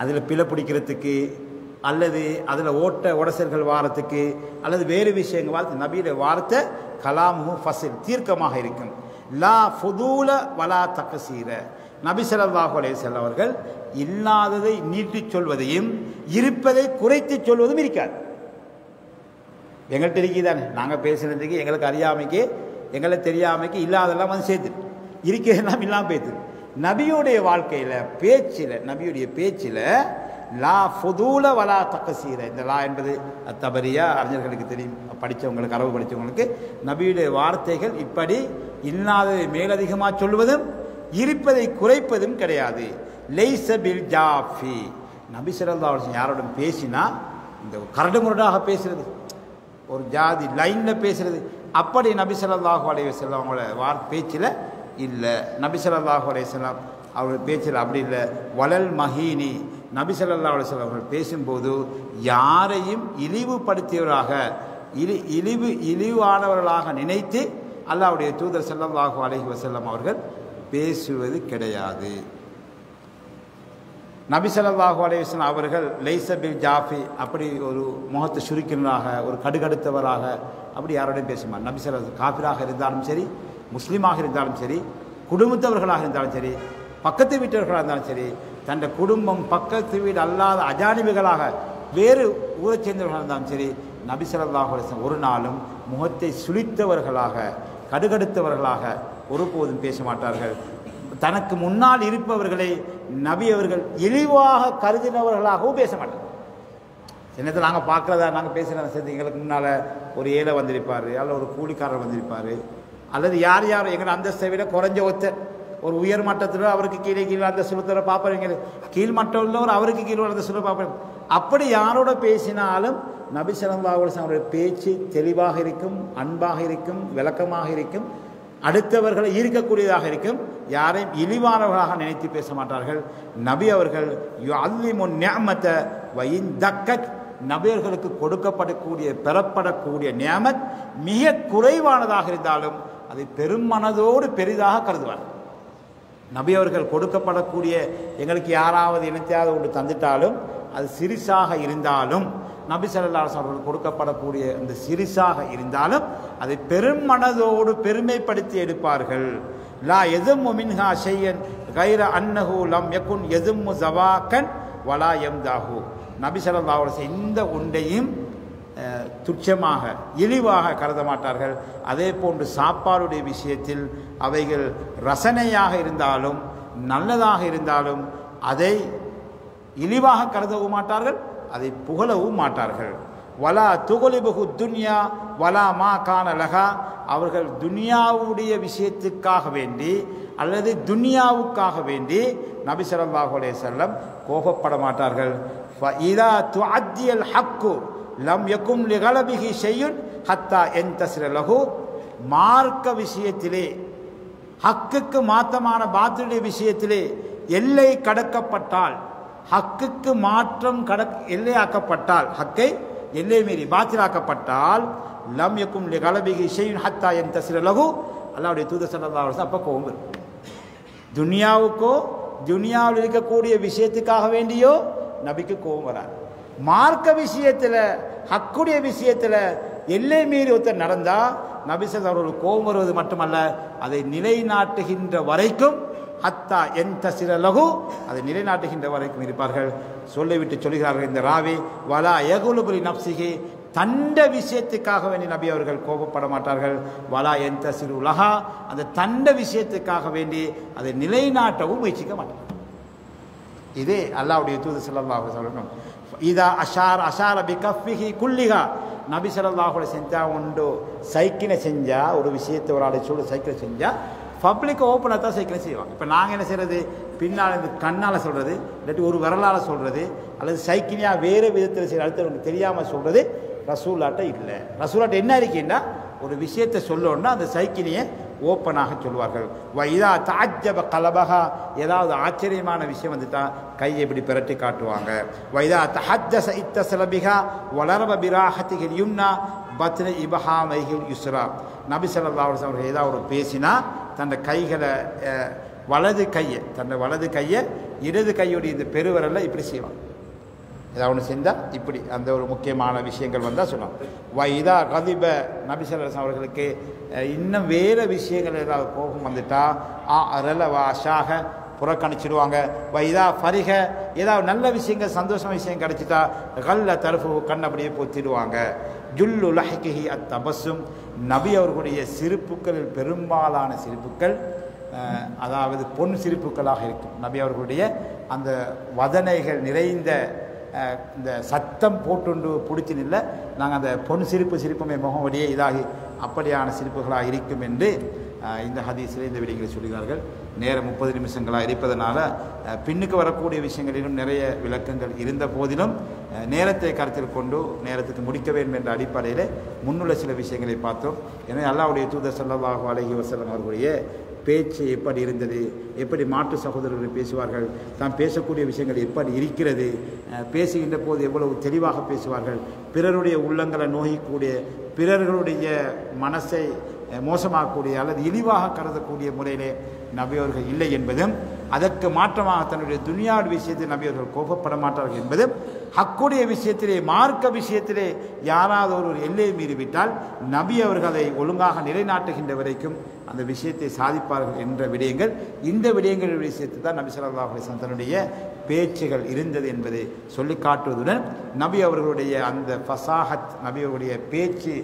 அதில் பிழை பிடிக்கிறதுக்கு அல்லது அதில் உடசல்கள் வாரத்துக்கு அல்லது வேறு விஷயங்கள் வார்த்தை, நபியுடைய வார்த்தை கலாமுஹு ஃபஸ்ல், தீர்க்கமாக இருக்கும். லா ஃபுதூல வலா தக்சீர, நபி ஸல்லல்லாஹு அலைஹி வஸல்லம் அவர்கள் இல்லாததை நீட்டிச் சொல்வதையும் இருப்பதை குறைத்து சொல்வதும் இருக்காது. எங்கள்கிட்ட இருக்குதானே, நாங்கள் பேசுனதுக்கு எங்களுக்கு அறியாமைக்கு எங்களுக்கு தெரியாமைக்கு இல்லாதெல்லாம் சேர்த்து இருக்கிறதெல்லாம் இல்லாமல் பேசுது. நபியுடைய வாழ்க்கையில் பேச்சில், நபியுடைய பேச்சில் லா ஃபுதூல வலா தக்சீர, இந்த லா என்பது தபரியா அறிஞர்களுக்கு தெரியும், படித்தவங்களுக்கு அரபு படித்தவங்களுக்கு. நபியுடைய வார்த்தைகள் இப்படி இல்லாததை மேலதிகமாக சொல்வதும் இருப்பதை குறைப்பதும் கிடையாது. லைஸ பில் ஜாஃபி, நபி ஸல்லல்லாஹு அலைஹி வஸல்லம் யாரோட பேசினா இந்த கரடு முரடாக பேசுறது, ஒரு ஜாதி லைனில் பேசுறது, அப்படி நபி ஸல்லல்லாஹு அலைஹி வஸல்லம் அவங்களோட பேச்சில் இல்லை. நபி ஸல்லல்லாஹு அலைஹி வஸல்லம் அவர்கள் பேச்சில் அப்படி இல்லை. வலல் மஹீனி, நபி ஸல்லல்லாஹு அலைஹி வஸல்லம் அவர்கள் பேசும்போது யாரையும் இழிவுபடுத்தியவராக இழிவானவர்களாக நினைத்து அல்லாஹ்வுடைய தூதர் ஸல்லல்லாஹு அலைஹி வஸல்லம் அவர்கள் பேசுவது கிடையாது. நபி ஸல்லல்லாஹு அலைஹி வஸல்லம் அவர்கள் லைஸ பில் ஜாஃபி, அப்படி ஒரு முகத்தை சுருக்கினராக, ஒரு கடுகடுத்தவராக அப்படி யாரோடையும் பேசுமார். நபி ஸல்லல்லாஹு அலைஹி வஸல்லம் காபிராக இருந்தாலும் சரி, முஸ்லீமாக இருந்தாலும் சரி, குடும்பத்தவர்களாக இருந்தாலும் சரி, பக்கத்து வீட்டவர்களாக இருந்தாலும் சரி, தன் குடும்பம் பக்கத்து வீடு அல்லாத அஜானிபுகளாக வேறு ஊரை சேர்ந்தவர்களாக இருந்தாலும் சரி, நபி ஸல்லல்லாஹு அலைஹி வஸல்லம் ஒரு நாளும் முகத்தை சுளித்தவர்களாக கடுகடுத்தவர்களாக ஒருபோதும் பேச மாட்டார்கள். தனக்கு முன்னால் இருப்பவர்களை நபி அவர்கள் இழிவாக கருதினவர்களாகவும் பேச மாட்டார். என்னத்தை நாங்கள் பார்க்குறதா, நாங்கள் பேசுகிற சேர்த்து எங்களுக்கு முன்னால் ஒரு ஏழை வந்திருப்பார், அல்ல ஒரு கூலிக்காரர் வந்திருப்பார், அல்லது யார் யார் எங்களை அந்தஸ்தை விட குறைஞ்ச ஒருத்தர், ஒரு உயர் மட்டத்தில் அவருக்கு கீழே அந்த சுலத்தரை பார்ப்பீங்க, கீழ்மட்டம் உள்ளவர் அவருக்கு கீழே அந்த சுல பார்ப்பேன். அப்படி யாரோட பேசினாலும் நபி ஸல்லல்லாஹு அலைஹி வஸல்லம் அவருடைய பேச்சு தெளிவாக இருக்கும், அன்பாக இருக்கும், விளக்கமாக இருக்கும், அடுத்தவர்களை ஈர்க்கக்கூடியதாக இருக்கும். யாரையும் இழிவானவர்களாக நினைத்து பேச மாட்டார்கள். நபி அவர்கள் யுஅல்லிமுன் நிஅமத வ இன் தக்கத், நபி அவர்களுக்கு கொடுக்கப்படக்கூடிய பெறப்படக்கூடிய நியமத் மிக குறைவானதாக இருந்தாலும் அதை பெருமனதோடு பெரிதாக கருதுவார். நபி அவர்கள் கொடுக்கப்படக்கூடிய எங்களுக்கு யாராவது இனத்தையாவது ஒன்று தந்துட்டாலும் அது சிறிசாக இருந்தாலும், நபி ஸல்லல்லாஹு அலைஹி வஸல்லம் அவர்கள் கொடுக்கப்படக்கூடிய இந்த சிறிசாக இருந்தாலும் அதை பெருமனதோடு பெருமைப்படுத்தி எடுப்பார்கள். லா எதும்மு மின்ஹா ஷையன் கைர அன்னஹு லம் யகுன் எதும்மு ஜவாக்கன் வலா யம்தாஹு, நபி ஸல்லல்லாஹு அலைஹி வஸல்லம் இந்த ஒன்றையும் துச்சமாக இழிவாக கருத மாட்டார்கள். அதே போன்று சாப்பாடுடைய விஷயத்தில் அவைகள் ரசனையாக இருந்தாலும் நல்லதாக இருந்தாலும் அதை இழிவாக கருதவும் மாட்டார்கள், அதை புகழவும் மாட்டார்கள். வலா துகுலிபுகு துன்யா வலா மா கான லகா, அவர்கள் துன்யாவுடைய விஷயத்துக்காக வேண்டி அல்லது துன்யாவுக்காக வேண்டி நபி ஸல்லல்லாஹு அலைஹி வஸல்லம் கோபப்பட மாட்டார்கள். ஃபஇதா துஅத்தியல் ஹக்கு லம் யகும் லிகலபிஹி ஷையுன் ஹத்தா என்தஸ்ர லஹு, மார்க்க விஷயத்திலே ஹக்குக்கு மாத்தமான பாத்திலுடைய விஷயத்திலே எல்லை கடக்கப்பட்டால், ஹக்குக்கு மாற்றம் எல்லையாக்கப்பட்டால், ஹக்கை எல்லை மீறி பாத்திலாக்கப்பட்டால், லம் யக்கும் லிகலபிஹி ஷைஉன் ஹத்தா யன்தஸிர லஹு, அல்லாஹ்வுடைய தூதர் ஸல்லல்லாஹு அலைஹி வஸல்லம் அப்ப கோபம் வரும். துனியாவுக்கோ துனியாவில் இருக்கக்கூடிய விஷயத்துக்காக வேண்டியோ நபிக்கு கோபம் வராது. மார்க்க விஷயத்தில், ஹக்குடைய விஷயத்தில் எல்லை மீறி ஒருத்தர் நடந்தால் நபி ஸல்லல்லாஹு அலைஹி வஸல்லம் கோபம் வருவது மட்டுமல்ல, அதை நிலைநாட்டுகின்ற வரைக்கும், ஹத்தா யன்தஸிர லஹு, அதை நிலைநாட்டுகின்ற வரைக்கும் இருப்பார்கள். சொல்லிவிட்டு சொல்கிறார்கள் இந்த ராவி, வலா யகுலுபு லி நஃப்ஸிஹி, தண்ட விஷயத்துக்காக வேண்டி நபி அவர்கள் கோபப்பட மாட்டார்கள். வலா யன்தஸிரு லஹா, அந்த தண்ட விஷயத்துக்காக வேண்டி அதை நிலைநாட்டவும் முயற்சிக்க மாட்டார்கள். இதே அல்லாஹ்வுடைய தூதர் ஸல்லல்லாஹு அலைஹி வஸல்லம் இதா அஷார பிகஃபிஹி குல்லிஹா, நபி ஸல்லல்லாஹு அலைஹி வஸல்லம் உண்டு சைக்கிளை செஞ்சா, ஒரு விஷயத்தை ஒரு ஆளை சொல்ல சைக்கிளை செஞ்சா பப்ளிக் ஓப்பனாக தான் சைக்கிளை செய்வாங்க. இப்போ நாங்கள் என்ன செய்கிறது, பின்னால் இந்த கண்ணால் சொல்கிறது, இல்லாட்டி ஒரு விரலால் சொல்கிறது, அல்லது சைக்கிளியாக வேறு விதத்தில் செய்கிற அடுத்தவங்களுக்கு தெரியாமல் சொல்கிறது ரசூலாட்ட இல்லை. ரசூலாட்ட என்ன இருக்கீங்கன்னா, ஒரு விஷயத்தை சொல்லணும்னா அந்த சைக்கிளியை ஓப்பனாக சொல்வார்கள். வைதா தாஜ்ஜப கலபகா, ஏதாவது ஆச்சரியமான விஷயம் வந்துட்டா கையை இப்படி பிரட்டி காட்டுவாங்க. வைதா தஹஜஸ இத்தஸலபிகா வலரப பிராஹத்திஹில் யும்னா பத்ன இபஹாமைஹில் யுஸ்ரா, நபி ஸல்லல்லாஹு அலைஹி வஸல்லம் ஏதாவது பேசினா தன் கைகளை வலது கையை இடது கையுடைய இந்த பெருவரல்ல இப்படி செய்வாங்க. ஏதாவது ஒன்று செஞ்சால் இப்படி அந்த ஒரு முக்கியமான விஷயங்கள் வந்தால் சொல்லலாம். வைதா கதிப, நபி ஸல்லல்லாஹு அலைஹி வஸல்லம் அவர்களுக்கு இன்னும் வேறு விஷயங்கள் ஏதாவது கோபம் வந்துட்டா ஷாக புறக்கணிச்சிடுவாங்க. வைதா ஃபரிக, ஏதாவது நல்ல விஷயங்கள் சந்தோஷமான விஷயம் கிடைச்சிட்டா கல்ல தரஃபு, கண் அப்படியே பொத்திடுவாங்க. ஜுல்லு லஹிகிஹி அத்தபஸ்ஸும், நபி அவர்களுடைய சிரிப்புக்களில் பெரும்பாலான சிரிப்புக்கள் அதாவது பொன் சிரிப்புக்களாக இருக்கும். நபி அவர்களுடைய அந்த வதனைகள் நிறைந்த இந்த சத்தம் போட்டுண்டு பிடிச்சின்னு இல்லை, நாங்கள் அந்த பொன் சிரிப்புமே முகம் வழியே இதாகி அப்படியான சிரிப்புகளாக இருக்கும் என்று இந்த ஹதீஸில் இந்த விடயங்களை சொல்கிறார்கள். நேரம் 30 நிமிஷங்களாக இருப்பதனால பின்னுக்கு வரக்கூடிய விஷயங்களிலும் நிறைய விளக்கங்கள் இருந்த போதிலும் நேரத்தை கருத்தில் கொண்டு நேரத்துக்கு முடிக்க வேண்டும் என்ற அடிப்படையில் முன்னுள்ள சில விஷயங்களை பார்த்தோம். எனவே அல்லாஹ்வுடைய தூதர் ஸல்லல்லாஹு அலைஹி வஸல்லம் அவர்களுடைய பேச்சு எப்படி இருந்தது, எப்படி மாற்று சகோதரர்கள் பேசுவார்கள், தாம் பேசக்கூடிய விஷயங்கள் எப்படி இருக்கிறது, பேசுகின்ற போது எவ்வளவு தெளிவாக பேசுவார்கள், பிறருடைய உள்ளங்களை நோய்க்கூடிய, பிறர்களுடைய மனசை மோசமாகக்கூடிய அல்லது இழிவாக கருதக்கூடிய முறையிலே நபி அவர்கள் இல்லை என்பதும், அதற்கு மாற்றமாக தன்னுடைய துனியாவுடைய விஷயத்தில் நபி அவர்கள் கோபப்பட மாட்டார்கள் என்பதும், ஹக்குடைய விஷயத்திலே மார்க்க விஷயத்திலே யாராவது ஒரு எல்லையை மீறிவிட்டால் நபி அவர்கள் அதை ஒழுங்காக நிலைநாட்டுகின்ற வரைக்கும் அந்த விஷயத்தை சாதிப்பார்கள் என்ற விடயங்கள், இந்த விடயங்கள் விஷயத்தை தான் நபி ஸல்லல்லாஹு அலைஹி வஸல்லம் தன்னுடைய பேச்சுகள் இருந்தது என்பதை சொல்லி காட்டுவதுடன், நபி அவர்களுடைய அந்த ஃபசாஹத், நபி அவர்களுடைய பேச்சு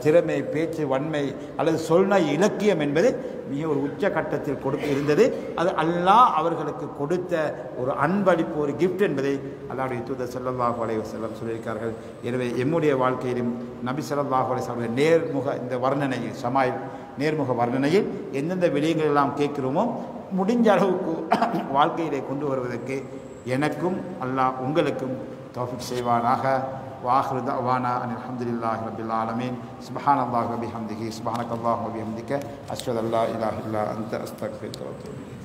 திறமை, பேச்சு வன்மை அல்லது சொல்ன இலக்கியம் என்பது மிக ஒரு உச்சகட்டத்தில் இருந்தது. அது அல்லாஹ் அவர்களுக்கு கொடுத்த ஒரு அன்பளிப்பு, ஒரு கிஃப்ட் என்பதை அல்லாஹ்வுடைய தூதர் ஸல்லல்லாஹு அலைஹி வஸல்லம் சொல்லியிருக்கார்கள். எனவே எம்முடைய வாழ்க்கையிலும் நபி ஸல்லல்லாஹு அலைஹி வஸல்லம் நேர்முக இந்த வர்ணனையில், ஷமாயில் நேர்முக வர்ணனையில் எந்தெந்த விடயங்கள் எல்லாம் கேட்கிறோமோ முடிஞ்ச அளவுக்கு வாழ்க்கையிலே கொண்டு வருவதற்கு எனக்கும் அல்லாஹ் உங்களுக்கும் தௌஃபீக் செய்வானாக. وآخر دعوانا أن الحمد لله رب العالمين. سبحان الله وبحمده، سبحانك اللهم وبحمدك، أشهد أن لا إله إلا أنت، أستغفرك وأتوب إليك.